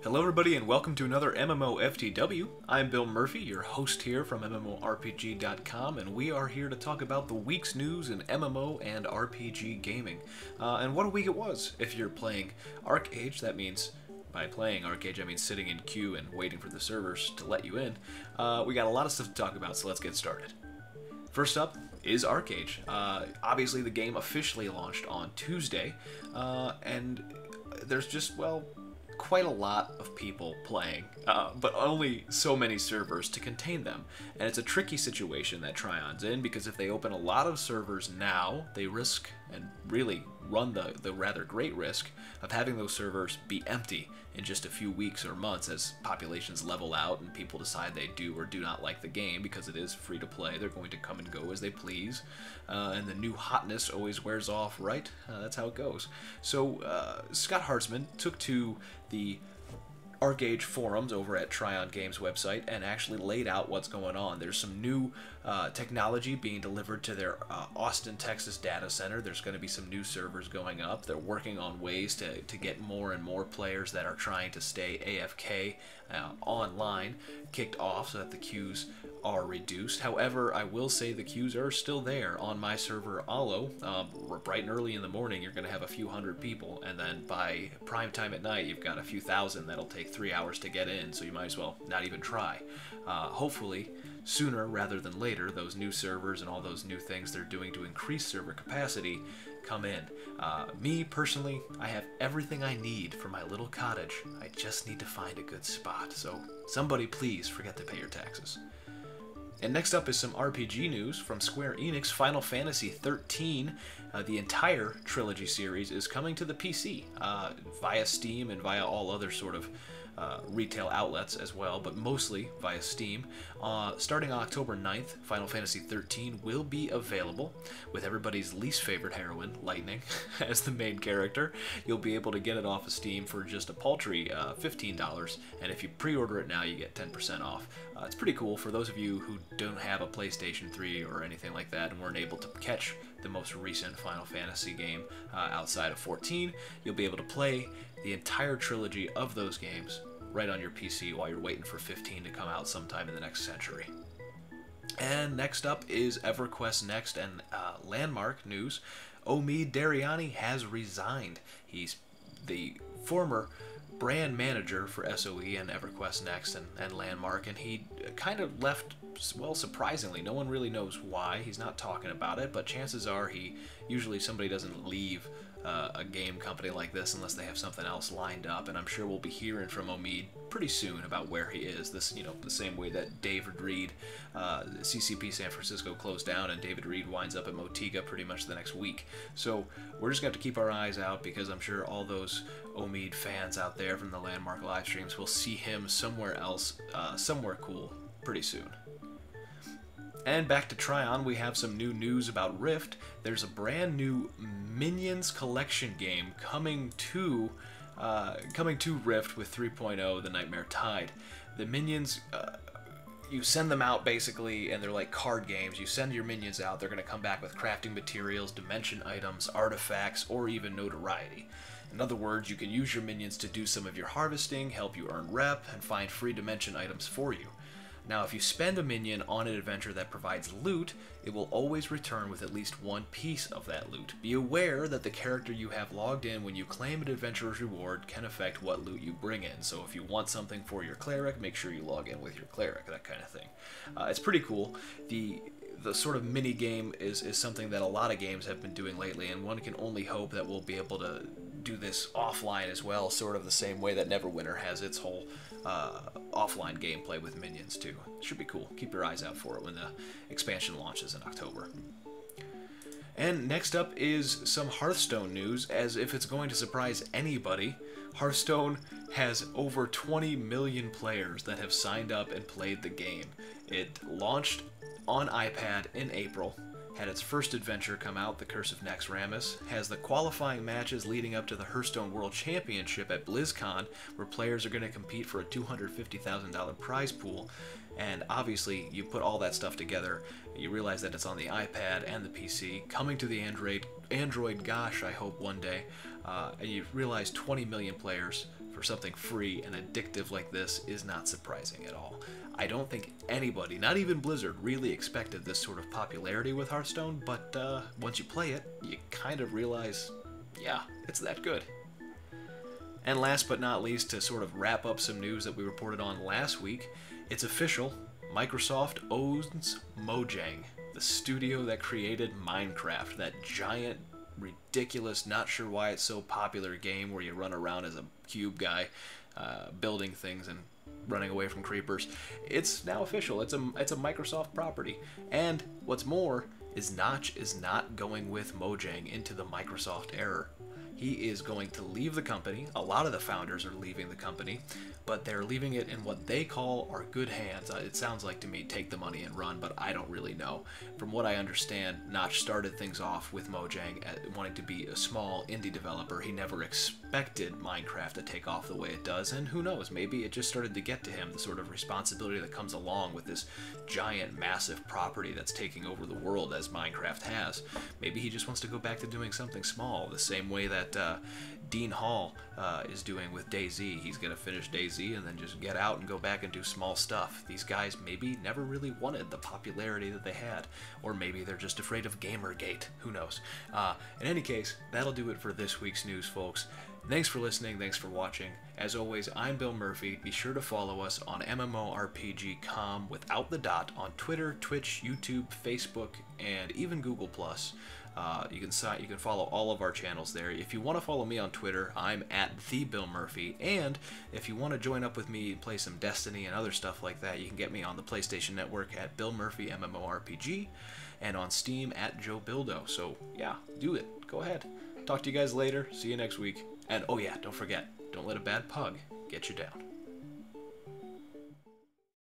Hello everybody and welcome to another MMOFTW. I'm Bill Murphy, your host here from MMORPG.com, and we are here to talk about the week's news in MMO and RPG gaming. And what a week it was. If you're playing ArcheAge, that means, by playing ArcheAge, I mean sitting in queue and waiting for the servers to let you in. We got a lot of stuff to talk about, so let's get started. First up is ArcheAge. Obviously the game officially launched on Tuesday, and there's just, well, quite a lot of people playing, but only so many servers to contain them. And it's a tricky situation that Trion's in, because if they open a lot of servers now, they risk, and really run the rather great risk, of having those servers be empty in just a few weeks or months as populations level out and people decide they do or do not like the game. Because it is free to play, they're going to come and go as they please, and the new hotness always wears off, right? That's how it goes. So Scott Hartzman took to the ArcheAge forums over at Trion Games website and actually laid out what's going on. There's some new technology being delivered to their Austin, Texas data center. There's going to be some new servers going up. They're working on ways to get more and more players that are trying to stay AFK online kicked off so that the queues are reduced. However, I will say the queues are still there on my server Allo. Bright and early in the morning you're going to have a few hundred people, and then by prime time at night you've got a few thousand that'll take 3 hours to get in, so you might as well not even try. Hopefully sooner rather than later those new servers and all those new things they're doing to increase server capacity come in. Me personally, I have everything I need for my little cottage. I just need to find a good spot, so somebody please forget to pay your taxes. And next up is some RPG news from Square Enix. Final Fantasy XIII, the entire trilogy series, is coming to the PC via Steam and via all other sort of retail outlets as well, but mostly via Steam. Starting on October 9th, Final Fantasy XIII will be available with everybody's least favorite heroine, Lightning, as the main character. You'll be able to get it off of Steam for just a paltry $15, and if you pre-order it now, you get 10% off. It's pretty cool for those of you who don't have a PlayStation 3 or anything like that and weren't able to catch the most recent Final Fantasy game outside of 14. You'll be able to play the entire trilogy of those games right on your PC while you're waiting for 15 to come out sometime in the next century. And next up is EverQuest Next and Landmark news. Omeed Dariani has resigned. He's the former brand manager for SOE and EverQuest Next and Landmark, and he kind of left, well, surprisingly. No one really knows why. He's not talking about it, but chances are usually somebody doesn't leave a game company like this unless they have something else lined up, and I'm sure we'll be hearing from Omeed pretty soon about where he is. This, you know, the same way that David Reed, CCP San Francisco closed down, and David Reed winds up at Motiga pretty much the next week. So we're just going to have to keep our eyes out, because I'm sure all those Omeed fans out there from the Landmark live streams will see him somewhere else, somewhere cool, pretty soon. And back to Trion, we have some new news about Rift. There's a brand new Minions collection game coming to Rift with 3.0, the Nightmare Tide. The Minions, you send them out basically, and they're like card games. You send your minions out, they're going to come back with crafting materials, dimension items, artifacts, or even notoriety. In other words, you can use your minions to do some of your harvesting, help you earn rep, and find free dimension items for you. Now, if you spend a minion on an adventure that provides loot, it will always return with at least one piece of that loot. Be aware that the character you have logged in when you claim an adventurer's reward can affect what loot you bring in. So if you want something for your cleric, make sure you log in with your cleric, that kind of thing. It's pretty cool. The sort of mini game is something that a lot of games have been doing lately, and one can only hope that we'll be able to do this offline as well, sort of the same way that Neverwinter has its whole offline gameplay with minions too. It should be cool. Keep your eyes out for it when the expansion launches in October. And next up is some Hearthstone news. As if it's going to surprise anybody, Hearthstone has over 20 million players that have signed up and played the game. It launched on iPad in April, had its first adventure come out, The Curse of Naxxramas, has the qualifying matches leading up to the Hearthstone World Championship at BlizzCon, where players are going to compete for a $250,000 prize pool, and obviously you put all that stuff together, you realize that it's on the iPad and the PC, coming to the Android Android gosh, I hope one day, and you realize 20 million players for something free and addictive like this is not surprising at all. I don't think anybody, not even Blizzard, really expected this sort of popularity with Hearthstone, but once you play it, you kind of realize, yeah, it's that good. And last but not least, to sort of wrap up some news that we reported on last week, it's official. Microsoft owns Mojang, the studio that created Minecraft, that giant, ridiculous, not sure why it's so popular game where you run around as a cube guy, building things and running away from creepers. It's now official. It's a Microsoft property. And what's more is Notch is not going with Mojang into the Microsoft era. He is going to leave the company. A lot of the founders are leaving the company, but they're leaving it in what they call are good hands. It sounds like to me, take the money and run, but I don't really know. From what I understand, Notch started things off with Mojang wanting to be a small indie developer. He never expected Minecraft to take off the way it does, and who knows, maybe it just started to get to him, the sort of responsibility that comes along with this giant, massive property that's taking over the world as Minecraft has. Maybe he just wants to go back to doing something small, the same way that Dean Hall is doing with DayZ. He's going to finish DayZ and then just get out and go back and do small stuff. These guys maybe never really wanted the popularity that they had, or maybe they're just afraid of Gamergate. Who knows? In any case, that'll do it for this week's news, folks. Thanks for listening. Thanks for watching. As always, I'm Bill Murphy. Be sure to follow us on MMORPG.com without the dot on Twitter, Twitch, YouTube, Facebook, and even Google+. You can follow all of our channels there. If you want to follow me on Twitter, I'm at @TheBillMurphy. And if you want to join up with me and play some Destiny and other stuff like that, you can get me on the PlayStation Network at Bill Murphy MMORPG, and on Steam at Joe Bildo. So yeah, do it. Go ahead. Talk to you guys later. See you next week. And oh yeah, don't forget, don't let a bad pug get you down.